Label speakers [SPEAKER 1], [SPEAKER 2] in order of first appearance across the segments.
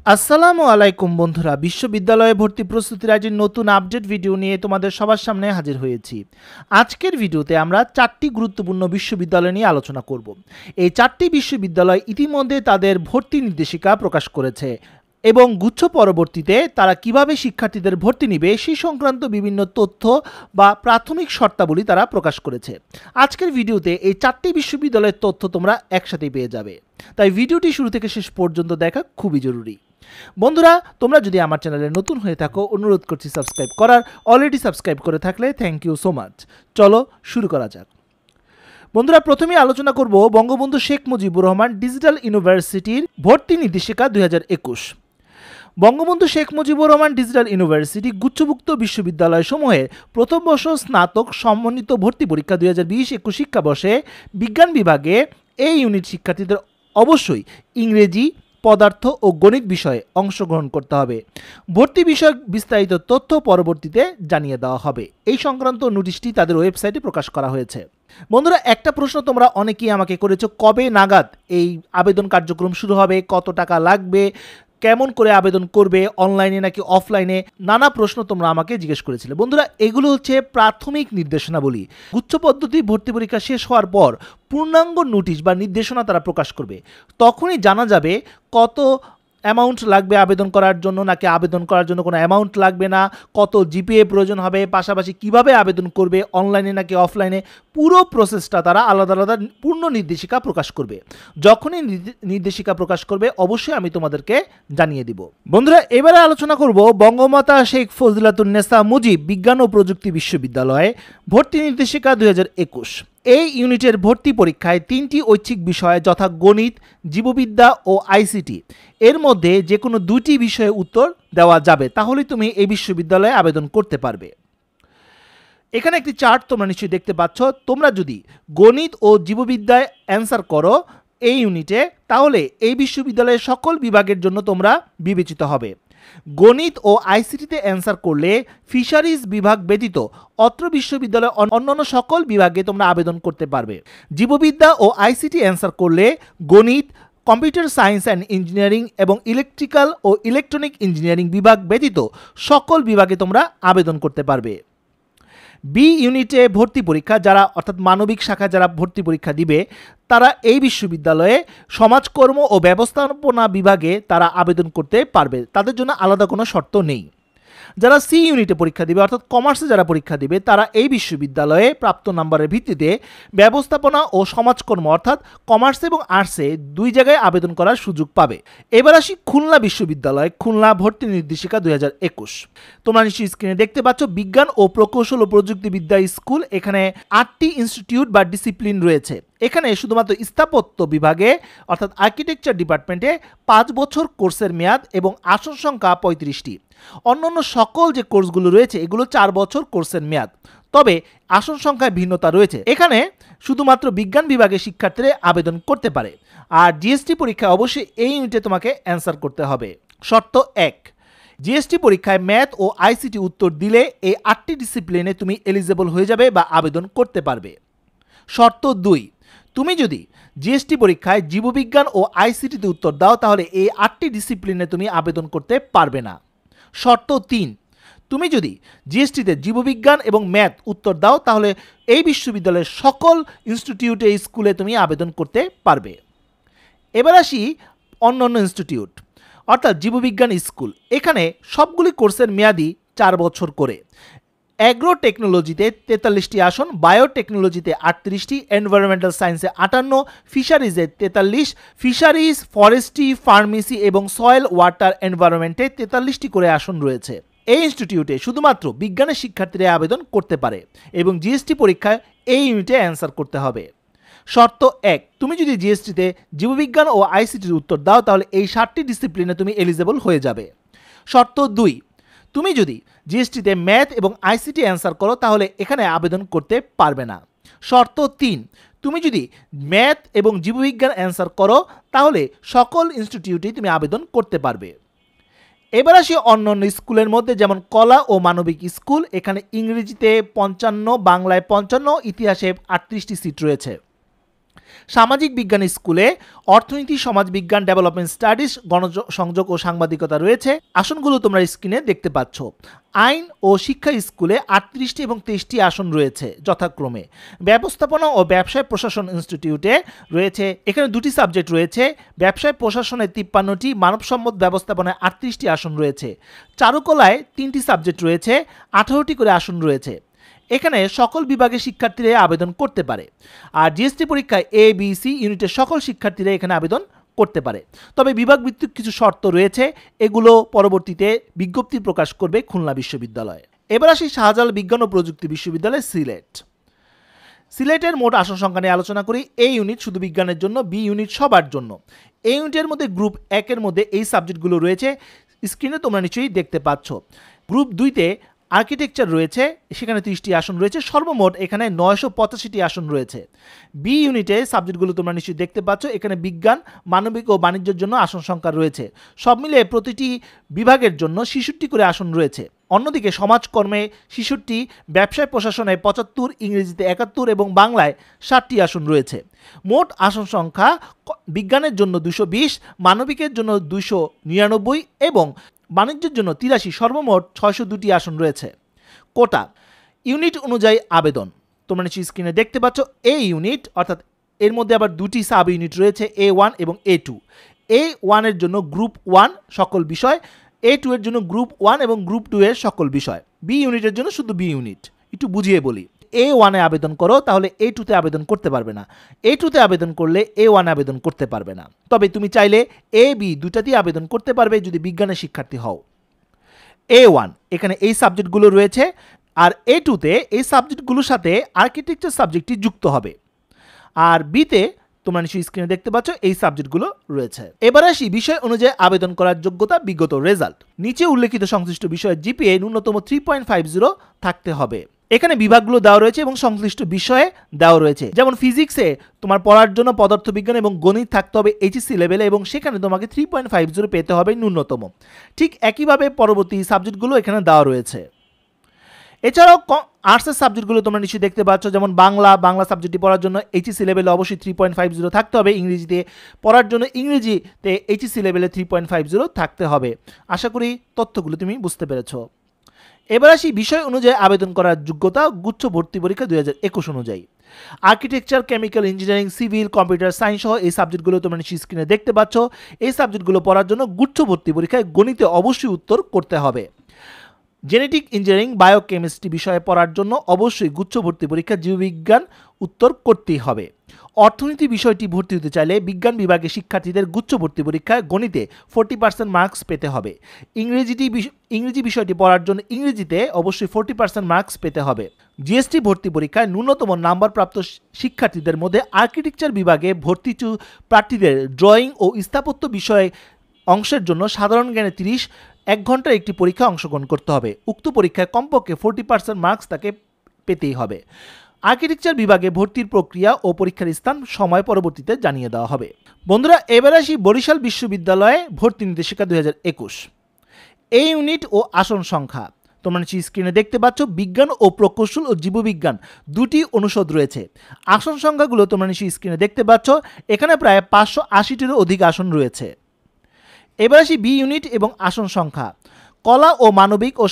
[SPEAKER 1] আসসালামু আলাইকুম বন্ধুরা, বিশ্ববিদ্যালয়ে ভর্তি প্রস্তুতির আজ নতুন আপডেট ভিডিও নিয়ে তোমাদের সবার সামনে হাজির হয়েছি। আজকের ভিডিওতে আমরা 4টি গুরুত্বপূর্ণ বিশ্ববিদ্যালয় নিয়ে আলোচনা করব। এই 4টি বিশ্ববিদ্যালয় ইতিমধ্যে তাদের ভর্তি নির্দেশিকা প্রকাশ করেছে এবং গুচ্ছ পরবর্তীতে তারা কিভাবে শিক্ষার্থীদের ভর্তি নেবে সেই সংক্রান্ত বিভিন্ন তথ্য বা প্রাথমিক শর্তাবলী তারা প্রকাশ করেছে। আজকের ভিডিওতে এই 4টি বিশ্ববিদ্যালয়ের তথ্য তোমরা একসাথেই পেয়ে যাবে, তাই ভিডিওটি শুরু থেকে শেষ পর্যন্ত দেখা খুবই জরুরি। বন্ধুরা, তোমরা যদি আমার চ্যানেলে নতুন হয়ে থাকো অনুরোধ করছি সাবস্ক্রাইব করার। অলরেডি সাবস্ক্রাইব করে থাকলে থ্যাংক ইউ সো মাচ। চলো শুরু করা যাক। বন্ধুরা, প্রথমে আলোচনা করব বঙ্গবন্ধু শেখ মুজিবুর রহমান ডিজিটাল ইউনিভার্সিটির ভর্তি নির্দেশিকা 2021। বঙ্গবন্ধু শেখ মুজিবুর রহমান ডিজিটাল ইউনিভার্সিটি গুচ্ছভুক্ত বিশ্ববিদ্যালয় সমূহের প্রথম বর্ষ স্নাতক সমন্বিত ভর্তি পরীক্ষা 2020-21 শিক্ষাবর্ষে বিজ্ঞান বিভাগে এই ইউনিট শিক্ষার্থীদের অবশ্যই ইংরেজি, পদার্থ ও গণিত বিষয়ে অংশগ্রহণ করতে হবে। ভর্তি বিষয়ক বিস্তারিত তথ্য পরবর্তীতে জানিয়ে দেওয়া হবে। এই সংক্রান্ত নোটিশটি তাদের ওয়েবসাইটে প্রকাশ করা হয়েছে। বন্ধুরা, একটা প্রশ্ন তোমরা অনেকেই আমাকে করেছো, কবে নাগাদ এই আবেদন কার্যক্রম শুরু হবে, কত টাকা লাগবে, কেমন করে আবেদন করবে, অনলাইনে নাকি অফলাইনে, নানা প্রশ্ন তোমরা আমাকে জিজ্ঞেস করেছিলে। বন্ধুরা, এগুলো হচ্ছে প্রাথমিক নির্দেশনাবলী। গুচ্ছ পদ্ধতি ভর্তি পরীক্ষা শেষ হওয়ার পর পূর্ণাঙ্গ নোটিশ বা নির্দেশনা তারা প্রকাশ করবে। তখনই জানা যাবে কত অ্যামাউন্ট লাগবে আবেদন করার জন্য, নাকি আবেদন করার জন্য কোনো অ্যামাউন্ট লাগবে না, কত জিপিএ প্রয়োজন হবে, পাশাপাশি কিভাবে আবেদন করবে, অনলাইনে নাকি অফলাইনে, পুরো প্রসেসটা তারা আলাদা আলাদা পূর্ণ নির্দেশিকা প্রকাশ করবে। যখনই নির্দেশিকা প্রকাশ করবে অবশ্যই আমি তোমাদেরকে জানিয়ে দিব। বন্ধুরা, এবারে আলোচনা করব বঙ্গমাতা শেখ ফজিলাতুন্নেসা মুজিব বিজ্ঞান ও প্রযুক্তি বিশ্ববিদ্যালয়ে ভর্তি নির্দেশিকা 2021। এই ইউনিটের ভর্তি পরীক্ষায় 3টি ঐচ্ছিক বিষয় যথা গণিত, জীববিদ্যা ও আইসিটি এর মধ্যে যে কোনো 2টি বিষয়ে উত্তর দেওয়া যাবে, তাহলেই তুমি এই বিশ্ববিদ্যালয়ে আবেদন করতে পারবে। এখানে একটি চার্ট তোমরা নিশ্চয়ই দেখতে পাচ্ছ। তোমরা যদি গণিত ও জীববিদ্যায় অ্যান্সার করো এই ইউনিটে, তাহলে এই বিশ্ববিদ্যালয়ের সকল বিভাগের জন্য তোমরা বিবেচিত হবে। গণিত ও আইসিটিতে অ্যান্সার করলে ফিশারিজ বিভাগ ব্যতীত অত্র বিশ্ববিদ্যালয়ের অন্যান্য সকল বিভাগে তোমরা আবেদন করতে পারবে। জীববিদ্যা ও আইসিটি অ্যান্সার করলে গণিত, কম্পিউটার সায়েন্স অ্যান্ড ইঞ্জিনিয়ারিং এবং ইলেকট্রিক্যাল ও ইলেকট্রনিক ইঞ্জিনিয়ারিং বিভাগ ব্যতীত সকল বিভাগে তোমরা আবেদন করতে পারবে। বি ইউনিটে ভর্তি পরীক্ষা যারা অর্থাৎ মানবিক শাখা যারা ভর্তি পরীক্ষা দিবে, তারা এই বিশ্ববিদ্যালয়ে সমাজকর্ম ও ব্যবস্থাপনা বিভাগে তারা আবেদন করতে পারবে। তাদের জন্য আলাদা কোনো শর্ত নেই। যারা সি ইউনিটে পরীক্ষা দিবে অর্থাৎ কমার্সে যারা পরীক্ষা দিবে, তারা এই বিশ্ববিদ্যালয়ে প্রাপ্ত নাম্বারের ভিত্তিতে ব্যবস্থাপনা ও সমাজকর্ম অর্থাৎ কমার্স এবং আর্টসে 2 জায়গায় আবেদন করার সুযোগ পাবে। এবার আসি খুলনা বিশ্ববিদ্যালয়, খুলনা ভর্তি নির্দেশিকা 2021। তোমরা নিশ্চয়ই স্ক্রিনে দেখতে পাচ্ছ বিজ্ঞান ও প্রকৌশল ও প্রযুক্তিবিদ্যা স্কুল। এখানে 8টি ইনস্টিটিউট বা ডিসিপ্লিন রয়েছে। এখানে শুধুমাত্র স্থাপত্য বিভাগে অর্থাৎ আর্কিটেকচার ডিপার্টমেন্টে 5 বছর কোর্সের মেয়াদ এবং আসন সংখ্যা 35টি। অন্যান্য সকল যে কোর্সগুলো রয়েছে এগুলো 4 বছর কোর্সের মেয়াদ, তবে আসন সংখ্যায় ভিন্নতা রয়েছে। এখানে শুধুমাত্র বিজ্ঞান বিভাগের শিক্ষার্থীরা আবেদন করতে পারে। আর জিএসটি পরীক্ষায় অবশ্যই এই ইউনিটে তোমাকে অ্যান্সার করতে হবে। শর্ত 1, জিএসটি পরীক্ষায় ম্যাথ ও আইসিটি উত্তর দিলে এই 8টি ডিসিপ্লিনে তুমি এলিজেবল হয়ে যাবে বা আবেদন করতে পারবে। শর্ত 2, তুমি যদি জিএসটি পরীক্ষায় জীববিজ্ঞান ও আইসিটিতে উত্তর দাও তাহলে এই 8টি ডিসিপ্লিনে তুমি আবেদন করতে পারবে না। শর্ত 3, তুমি যদি জিএসটিতে জীববিজ্ঞান এবং ম্যাথ উত্তর দাও তাহলে এই বিশ্ববিদ্যালয়ের সকল ইনস্টিটিউটে স্কুলে তুমি আবেদন করতে পারবে। এবার আসি অন্যান্য ইনস্টিটিউট অর্থাৎ জীববিজ্ঞান স্কুল। এখানে সবগুলি কোর্সের মেয়াদি 4 বছর করে। অ্যাগ্রো টেকনোলজিতে 43টি আসন, বায়োটেকনোলজিতে 38টি, এনভায়রনমেন্টাল সায়েন্সে 58, ফিশারিজে 43, ফিশারিজ, ফরেস্ট্রি, ফার্মেসি এবং সয়েল ওয়াটার এনভায়রনমেন্টে 43টি করে আসন রয়েছে। এই ইনস্টিটিউটে শুধুমাত্র বিজ্ঞানের শিক্ষার্থীরা আবেদন করতে পারে এবং জিএসটি পরীক্ষায় এই ইউনিটে অ্যান্সার করতে হবে। শর্ত 1, তুমি যদি জিএসটিতে জীববিজ্ঞান ও আইসিটির উত্তর দাও তাহলে এই 7টি ডিসিপ্লিনে তুমি এলিজেবল হয়ে যাবে। শর্ত 2, তুমি যদি জিএসটিতে ম্যাথ এবং আইসিটি অ্যান্সার করো তাহলে এখানে আবেদন করতে পারবে না। শর্ত 3, তুমি যদি ম্যাথ এবং জীববিজ্ঞান অ্যান্সার করো তাহলে সকল ইনস্টিটিউটেই তুমি আবেদন করতে পারবে। এবার আসি অন্যান্য স্কুলের মধ্যে, যেমন কলা ও মানবিক স্কুল। এখানে ইংরেজিতে 55, বাংলায় 55, ইতিহাসে 38টি সিট রয়েছে। সামাজিক বিজ্ঞান স্কুলে অর্থনীতি, সমাজবিজ্ঞান, ডেভেলপমেন্ট স্টাডিজ, গণসংযোগ ও সাংবাদিকতা রয়েছে। আসনগুলো তোমরা স্ক্রিনে দেখতে পাচ্ছ। আইন ও শিক্ষা স্কুলে 38টি এবং 23টি আসন রয়েছে যথাক্রমে। ব্যবস্থাপনা ও ব্যবসায় প্রশাসন ইনস্টিটিউটে রয়েছে, এখানে 2টি সাবজেক্ট রয়েছে। ব্যবসায় প্রশাসনে 53টি, মানবসম্পদ ব্যবস্থাপনায় 38টি আসন রয়েছে। চারুকলায় 3টি সাবজেক্ট রয়েছে, 18টি করে আসন রয়েছে। এখানে সকল বিভাগের শিক্ষার্থীরা আবেদন করতে পারে। আর জিএসটি পরীক্ষায় এ, বি, সি ইউনিটের সকল শিক্ষার্থীরা এখানে আবেদন করতে পারে। তবে বিভাগ ভিত্তিক কিছু শর্ত রয়েছে, এগুলো পরবর্তীতে বিজ্ঞপ্তি প্রকাশ করবে খুলনা বিশ্ববিদ্যালয়। এবার আসি শাহজালাল বিজ্ঞান ও প্রযুক্তি বিশ্ববিদ্যালয় সিলেট। সিলেটের মোট আসন সংখ্যা নিয়ে আলোচনা করি। এ ইউনিট শুধু বিজ্ঞানের জন্য, বি ইউনিট সবার জন্য। এ ইউনিটের মধ্যে গ্রুপ 1-এর মধ্যে এই সাবজেক্টগুলো রয়েছে, স্ক্রিনে তোমরা নিশ্চয়ই দেখতে পাচ্ছ। গ্রুপ 2-তে আর্কিটেকচার রয়েছে, সেখানে 30টি আসন রয়েছে। সর্বমোট এখানে 985টি আসন রয়েছে। বি ইউনিটে সাবজেক্টগুলো তোমরা নিশ্চয়ই দেখতে পাচ্ছ, এখানে বিজ্ঞান, মানবিক ও বাণিজ্যের জন্য আসন সংখ্যা রয়েছে। সব মিলিয়ে প্রতিটি বিভাগের জন্য 66 করে আসন রয়েছে। অন্যদিকে সমাজকর্মে 66, ব্যবসায় প্রশাসনে 75, ইংরেজিতে 71 এবং বাংলায় 60টি আসন রয়েছে। মোট আসন সংখ্যা বিজ্ঞানের জন্য 220, মানবিকের জন্য 299 এবং বাণিজ্যের জন্য 83, সর্বমোট 602টি আসন রয়েছে। কোটা ইউনিট অনুযায়ী আবেদন তোমরা নিশ্চয়ই স্ক্রিনে দেখতে পাচ্ছ। এ ইউনিট অর্থাৎ এর মধ্যে আবার 2টি সাব ইউনিট রয়েছে, A1 এবং A2। A1 এর জন্য গ্রুপ 1 সকল বিষয়, A2 এর জন্য গ্রুপ 1 এবং গ্রুপ 2 এর সকল বিষয়। বি ইউনিটের জন্য শুধু বি ইউনিট। একটু বুঝিয়ে বলি, A1 এ আবেদন করো তাহলে A2-তে আবেদন করতে পারবে না, A2-তে আবেদন করলে A1 আবেদন করতে পারবে না। তবে তুমি চাইলে A, B দুটাতেই আবেদন করতে পারবে যদি বিজ্ঞানের শিক্ষার্থী হও। A1 এখানে এই সাবজেক্টগুলো রয়েছে, আর A2-তে এই সাবজেক্টগুলোর সাথে আর্কিটেকচার সাবজেক্টটি যুক্ত হবে। আর বিতে তোমরা নিশ্চয়ই স্ক্রিনে দেখতে পাচ্ছ এই সাবজেক্টগুলো রয়েছে। এবার আসি বিষয় অনুযায়ী আবেদন করার যোগ্যতা, বিগত রেজাল্ট। নিচে উল্লেখিত সংশ্লিষ্ট বিষয়ের জিপিএ ন্যূনতম 3.50 থাকতে হবে। এখানে বিভাগগুলো দেওয়া রয়েছে এবং সংশ্লিষ্ট বিষয়ে দেওয়া রয়েছে। যেমন ফিজিক্সে তোমার পড়ার জন্য পদার্থবিজ্ঞান এবং গণিত থাকতে হবে এইচএসসি লেভেলে, এবং সেখানে তোমাকে 3.50 পেতে হবে ন্যূনতম। ঠিক একইভাবে পরবর্তী সাবজেক্টগুলো এখানে দেওয়া রয়েছে। এছাড়াও আর্টসের সাবজেক্টগুলো তোমরা নিশ্চয়ই দেখতে পাচ্ছ, যেমন বাংলা সাবজেক্টটি পড়ার জন্য এইচএসসি লেভেলে অবশ্যই 3.50 থাকতে হবে। ইংরেজিতে পড়ার জন্য ইংরেজিতে এইচএসসি লেভেলে 3.50 থাকতে হবে। আশা করি তথ্যগুলো তুমি বুঝতে পেরেছো। এবার আসি বিষয় অনুযায়ী আবেদন করার যোগ্যতা, গুচ্ছ ভর্তি পরীক্ষা 2021 অনুযায়ী। Architecture, chemical engineering, civil, computer science সহ এই সাবজেক্টগুলো তোমরা নিশ্চয়ই স্ক্রিনে দেখতে পাচ্ছ। এই সাবজেক্টগুলো পড়ার জন্য গুচ্ছ ভর্তি পরীক্ষায় গণিতে অবশ্যই উত্তর করতে হবে। জেনেটিক ইঞ্জিনিয়ারিং, বায়োকেমিস্ট্রি বিষয়ে পড়ার জন্য অবশ্যই গুচ্ছ ভর্তি পরীক্ষা জীববিজ্ঞান উত্তর করতেই হবে। অর্থনীতি বিষয়টি ভর্তি হতে চাইলে বিজ্ঞান বিভাগের শিক্ষার্থীদের গুচ্ছ ভর্তি পরীক্ষায় গণিতে 40% মার্কস পেতে হবে। ইংরেজি বিষয়টি পড়ার জন্য ইংরেজিতে অবশ্যই 40% মার্কস পেতে হবে। জিএসটি ভর্তি পরীক্ষায় ন্যূনতম নাম্বারপ্রাপ্ত শিক্ষার্থীদের মধ্যে আর্কিটেকচার বিভাগে ভর্তি প্রার্থীদের ড্রয়িং ও স্থাপত্য বিষয়ে অংশের জন্য সাধারণ জ্ঞানে 30, 1 ঘন্টার একটি পরীক্ষা অংশগ্রহণ করতে হবে। উক্ত পরীক্ষায় কমপক্ষে 40% মার্কস তাকে পেতেই হবে। আর্কিটেকচার বিভাগে ভর্তির প্রক্রিয়া ও পরীক্ষার স্থান সময় পরবর্তীতে জানিয়ে দেওয়া হবে। বন্ধুরা, এবার আসি বরিশাল বিশ্ববিদ্যালয়ে ভর্তি নির্দেশিকা 2021। এই ইউনিট ও আসন সংখ্যা তোমরা নিশ্চয়ই স্ক্রিনে দেখতে পাচ্ছ। বিজ্ঞান ও প্রকৌশল ও জীববিজ্ঞান 2টি অনুষদ রয়েছে। আসন সংখ্যাগুলো তোমরা নিশ্চয়ই স্ক্রিনে দেখতে পাচ্ছ। এখানে প্রায় 580টিরও অধিক আসন রয়েছে। এবার আসি বি ইউনিট এবং আসন সংখ্যা। কলা ও মানবিক ও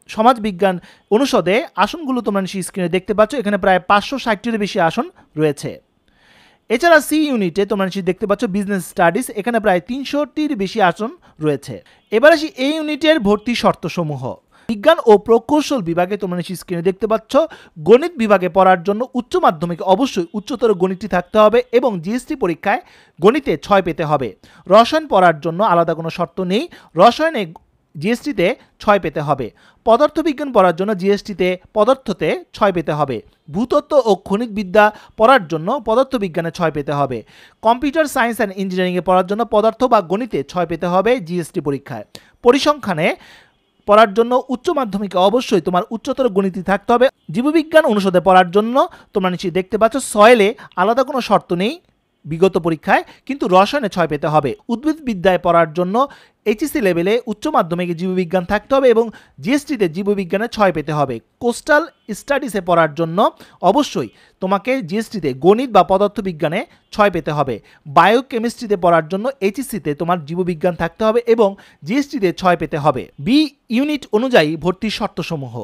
[SPEAKER 1] সমাজবিজ্ঞান অনুষদে আসনগুলো তোমরা নিশ্চয়ই স্ক্রিনে দেখতে পাচ্ছ। এখানে প্রায় 560টিরও বেশি আসন রয়েছে। এছাড়া সি ইউনিটে তোমরা নিশ্চয়ই দেখতে পাচ্ছ বিজনেস স্টাডিজ, এখানে প্রায় 300টির বেশি আসন রয়েছে। এবার আসি এই ইউনিটের ভর্তি শর্তসমূহ। বিজ্ঞান ও প্রকৌশল বিভাগে তোমরা নিশ্চয়ই স্ক্রিনে দেখতে পাচ্ছ গণিত বিভাগে পড়ার জন্য উচ্চ মাধ্যমিকে অবশ্যই উচ্চতর গণিতটি থাকতে হবে এবং জিএসটি পরীক্ষায় গণিতে 6 পেতে হবে। রসায়ন পড়ার জন্য আলাদা কোনো শর্ত নেই, রসায়নে জিএসটিতে 6 পেতে হবে। পদার্থবিজ্ঞান পড়ার জন্য জিএসটিতে পদার্থতে 6 পেতে হবে। ভূতত্ত্ব ও খনিক বিদ্যা পড়ার জন্য পদার্থবিজ্ঞানে 6 পেতে হবে। কম্পিউটার সায়েন্স অ্যান্ড ইঞ্জিনিয়ারিংয়ে পড়ার জন্য পদার্থ বা গণিতে 6 পেতে হবে জিএসটি পরীক্ষায়। পরিসংখ্যানে পড়ার জন্য উচ্চ মাধ্যমিকে অবশ্যই তোমার উচ্চতর গণিত থাকতে হবে। জীববিজ্ঞান অনুষদে পড়ার জন্য তোমরা নিশ্চয়ই দেখতে পাচ্ছ সয়েলে আলাদা কোনো শর্ত নেই, বিগত পরীক্ষায়, কিন্তু রসায়নে 6 পেতে হবে। উদ্ভিদবিদ্যায় পড়ার জন্য এইচএসসি লেভেলে উচ্চ মাধ্যমিকে জীববিজ্ঞান থাকতে হবে এবং জিএসটিতে জীববিজ্ঞানে 6 পেতে হবে। কোস্টাল স্টাডিজে পড়ার জন্য অবশ্যই তোমাকে জিএসটিতে গণিত বা পদার্থবিজ্ঞানে 6 পেতে হবে। বায়োকেমিস্ট্রিতে পড়ার জন্য এইচএসসিতে তোমার জীববিজ্ঞান থাকতে হবে এবং জিএসটিতে 6 পেতে হবে। বি ইউনিট অনুযায়ী ভর্তির শর্তসমূহ: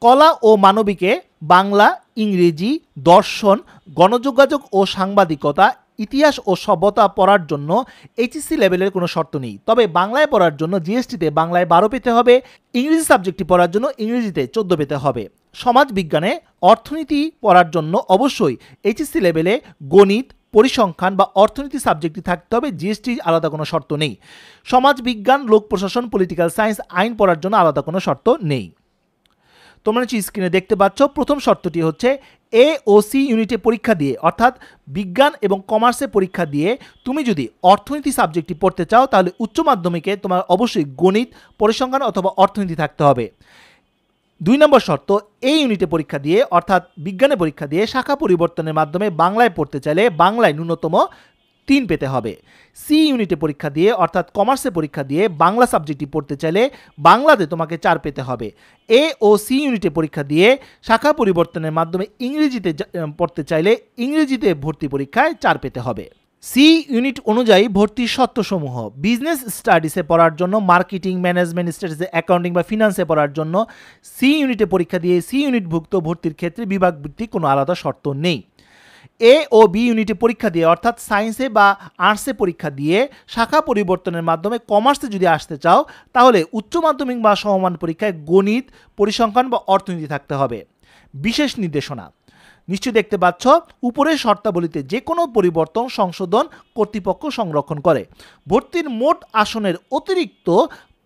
[SPEAKER 1] কলা ও মানবিকে বাংলা, ইংরেজি, দর্শন, গণযোগাযোগ ও সাংবাদিকতা, ইতিহাস ও সভ্যতা পড়ার জন্য এইচএসসি লেভেলের কোনো শর্ত নেই। তবে বাংলায় পড়ার জন্য জিএসটিতে বাংলায় 12 পেতে হবে, ইংরেজি সাবজেক্টটি পড়ার জন্য ইংরেজিতে 14 পেতে হবে। সমাজ বিজ্ঞানে অর্থনীতি পড়ার জন্য অবশ্যই এইচএসসি লেভেলে গণিত, পরিসংখ্যান বা অর্থনীতি সাবজেক্টটি থাকতে হবে, জিএসটি আলাদা কোনো শর্ত নেই। সমাজ বিজ্ঞান, লোক প্রশাসন, পলিটিক্যাল সায়েন্স, আইন পড়ার জন্য আলাদা কোনো শর্ত নেই। তোমরা স্ক্রিনে দেখতে পাচ্ছ, প্রথম শর্তটি হচ্ছে এ ও সি ইউনিটে পরীক্ষা দিয়ে, অর্থাৎ বিজ্ঞান এবং কমার্সে পরীক্ষা দিয়ে তুমি যদি অর্থনীতি সাবজেক্টটি পড়তে চাও তাহলে উচ্চ মাধ্যমিকে তোমার অবশ্যই গণিত, পরিসংখ্যান অথবা অর্থনীতি থাকতে হবে। 2 নম্বর শর্ত, এই ইউনিটে পরীক্ষা দিয়ে অর্থাৎ বিজ্ঞানে পরীক্ষা দিয়ে শাখা পরিবর্তনের মাধ্যমে বাংলায় পড়তে চাইলে বাংলায় ন্যূনতম 3 পেতে হবে। সি ইউনিটে পরীক্ষা দিয়ে অর্থাৎ কমার্সে পরীক্ষা দিয়ে বাংলা সাবজেক্টটি পড়তে চাইলে বাংলাতে তোমাকে 4 পেতে হবে। এ ও সি ইউনিটে পরীক্ষা দিয়ে শাখা পরিবর্তনের মাধ্যমে ইংরেজিতে পড়তে চাইলে ইংরেজিতে ভর্তি পরীক্ষায় 4 পেতে হবে। সি ইউনিট অনুযায়ী ভর্তির শর্তসমূহ: বিজনেস স্টাডিজে পড়ার জন্য, মার্কেটিং, ম্যানেজমেন্ট স্টাডিজে, অ্যাকাউন্টিং বা ফিনান্সে পড়ার জন্য সি ইউনিটে পরীক্ষা দিয়ে সি ইউনিটভুক্ত ভর্তির ক্ষেত্রে বিভাগ ভিত্তিক কোনো আলাদা শর্ত নেই। এ ও বি ইউনিটে পরীক্ষা দিয়ে অর্থাৎ সায়েন্সে বা আর্টসে পরীক্ষা দিয়ে শাখা পরিবর্তনের মাধ্যমে কমার্সে যদি আসতে চাও তাহলে উচ্চ মাধ্যমিক বা সমমান পরীক্ষায় গণিত, পরিসংখ্যান বা অর্থনীতি থাকতে হবে। বিশেষ নির্দেশনা: নিশ্চয়ই দেখতে পাচ্ছ, উপরের শর্তাবলীতে যে কোনো পরিবর্তন সংশোধন কর্তৃপক্ষ সংরক্ষণ করে। ভর্তির মোট আসনের অতিরিক্ত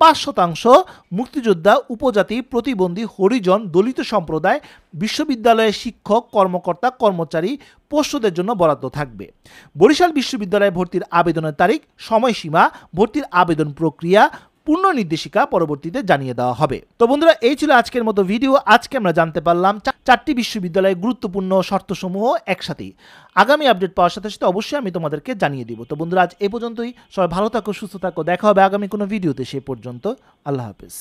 [SPEAKER 1] 5% মুক্তিযোদ্ধা, উপজাতি, প্রতিবন্ধী, হরিজন, দলিত সম্প্রদায়, বিশ্ববিদ্যালয়ের শিক্ষক, কর্মকর্তা, কর্মচারী, পোষ্যদের জন্য বরাদ্দ থাকবে। বরিশাল বিশ্ববিদ্যালয়ে ভর্তির আবেদনের তারিখ, সময়সীমা, ভর্তির আবেদন প্রক্রিয়া, পূর্ণ নির্দেশিকা পরবর্তীতে জানিয়ে দেওয়া হবে। তো বন্ধুরা, এই ছিল আজকের মতো ভিডিও। আজকে আমরা জানতে পারলাম 4টি বিশ্ববিদ্যালয়ের গুরুত্বপূর্ণ শর্তসমূহ একসাথেই। আগামী আপডেট পাওয়ার সাথে সাথে অবশ্যই আমি তোমাদেরকে জানিয়ে দিব। তো বন্ধুরা, আজ এ পর্যন্তই। সবাই ভালো থাকো, সুস্থ থাকো। দেখা হবে আগামী কোনো ভিডিওতে। সে পর্যন্ত আল্লাহ হাফেজ।